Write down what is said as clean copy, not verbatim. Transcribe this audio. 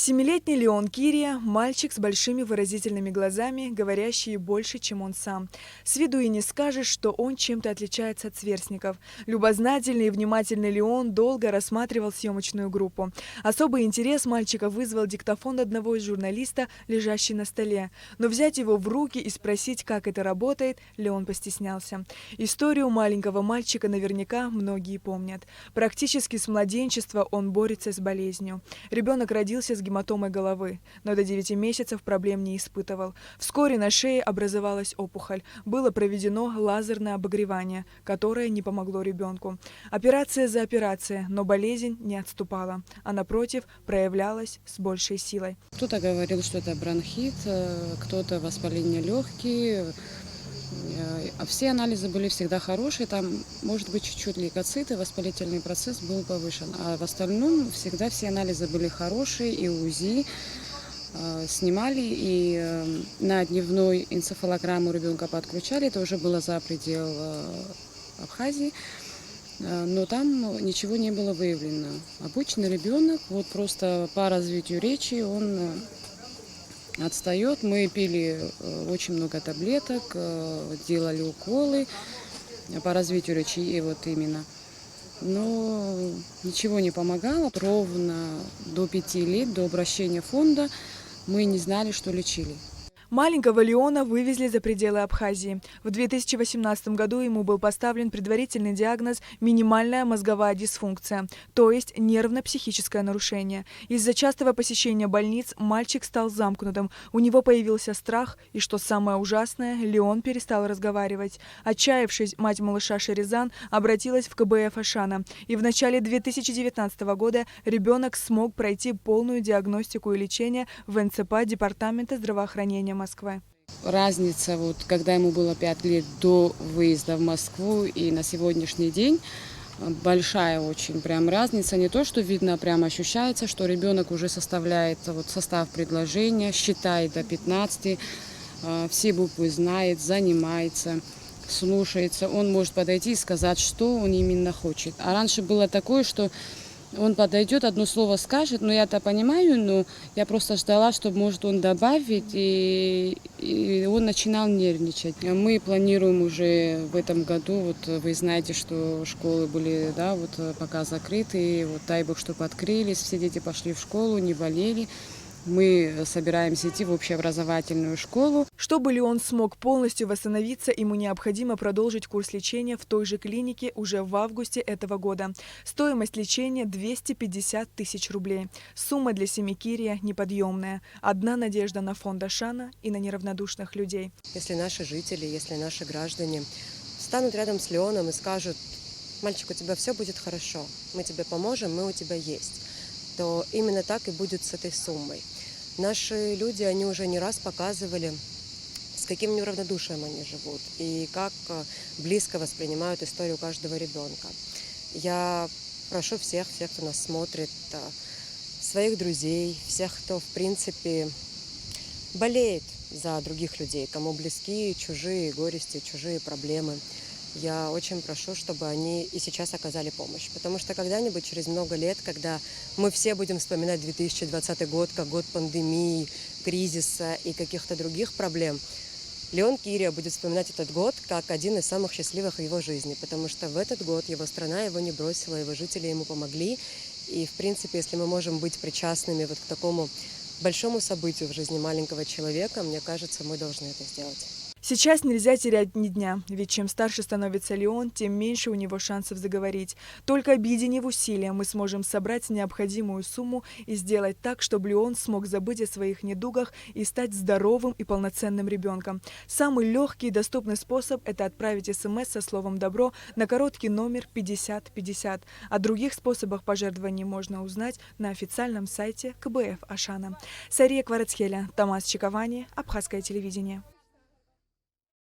Семилетний Леон Кирия – мальчик с большими выразительными глазами, говорящий больше, чем он сам. С виду и не скажешь, что он чем-то отличается от сверстников. Любознательный и внимательный Леон долго рассматривал съемочную группу. Особый интерес мальчика вызвал диктофон одного из журналистов, лежащий на столе. Но взять его в руки и спросить, как это работает, Леон постеснялся. Историю маленького мальчика наверняка многие помнят. Практически с младенчества он борется с болезнью. Ребенок родился с гематомой головы, но до 9 месяцев проблем не испытывал. Вскоре на шее образовалась опухоль. Было проведено лазерное обогревание, которое не помогло ребенку. Операция за операцией, но болезнь не отступала, а напротив проявлялась с большей силой. Кто-то говорил, что это бронхит, кто-то воспаление легких. Все анализы были всегда хорошие, там, может быть, чуть-чуть лейкоциты, воспалительный процесс был повышен. А в остальном всегда все анализы были хорошие, и УЗИ снимали, и на дневной энцефалограмму ребенка подключали, это уже было за предел Абхазии, но там ничего не было выявлено. Обычный ребенок, вот просто по развитию речи он отстает. Мы пили очень много таблеток, делали уколы по развитию речи, и вот именно. Но ничего не помогало. Ровно до 5 лет, до обращения фонда, мы не знали, что лечили. Маленького Леона вывезли за пределы Абхазии. В 2018 году ему был поставлен предварительный диагноз «минимальная мозговая дисфункция», то есть нервно-психическое нарушение. Из-за частого посещения больниц мальчик стал замкнутым, у него появился страх, и, что самое ужасное, Леон перестал разговаривать. Отчаявшись, мать малыша Шеризан обратилась в КБФ Ашана, и в начале 2019 года ребенок смог пройти полную диагностику и лечение в НЦП Департамента здравоохранения Москвы. Разница, вот, когда ему было 5 лет до выезда в Москву и на сегодняшний день, большая очень прям разница. Не то, что видно, прям ощущается, что ребенок уже составляет вот, состав предложения, считает до 15, все буквы знает, занимается, слушается. Он может подойти и сказать, что он именно хочет. А раньше было такое, что он подойдет, одно слово скажет, но я-то понимаю, но я просто ждала, чтобы, может, он добавить, и он начинал нервничать. Мы планируем уже в этом году, вот вы знаете, что школы были, да, вот пока закрыты, вот дай бог, чтобы открылись, все дети пошли в школу, не болели. Мы собираемся идти в общеобразовательную школу. Чтобы Леон смог полностью восстановиться, ему необходимо продолжить курс лечения в той же клинике уже в августе этого года. Стоимость лечения – 250 тысяч рублей. Сумма для семьи Кирия неподъемная. Одна надежда на фонд Ашана и на неравнодушных людей. Если наши жители, если наши граждане станут рядом с Леоном и скажут: «Мальчик, у тебя все будет хорошо, мы тебе поможем, мы у тебя есть», то именно так и будет с этой суммой. Наши люди, они уже не раз показывали, с каким неравнодушием они живут и как близко воспринимают историю каждого ребенка. Я прошу всех, кто нас смотрит, своих друзей, всех, кто, в принципе, болеет за других людей, кому близки чужие горести, чужие проблемы. Я очень прошу, чтобы они и сейчас оказали помощь. Потому что когда-нибудь, через много лет, когда мы все будем вспоминать 2020 год как год пандемии, кризиса и каких-то других проблем, Леон Кирия будет вспоминать этот год как один из самых счастливых в его жизни. Потому что в этот год его страна его не бросила, его жители ему помогли. И, в принципе, если мы можем быть причастными вот к такому большому событию в жизни маленького человека, мне кажется, мы должны это сделать. Сейчас нельзя терять ни дня, ведь чем старше становится Леон, тем меньше у него шансов заговорить. Только объединив усилия, мы сможем собрать необходимую сумму и сделать так, чтобы Леон смог забыть о своих недугах и стать здоровым и полноценным ребенком. Самый легкий и доступный способ – это отправить СМС со словом «добро» на короткий номер 5050. О других способах пожертвований можно узнать на официальном сайте КБФ Ашана. Сария Кварацхеля, Томас Чиковани, Абхазское телевидение.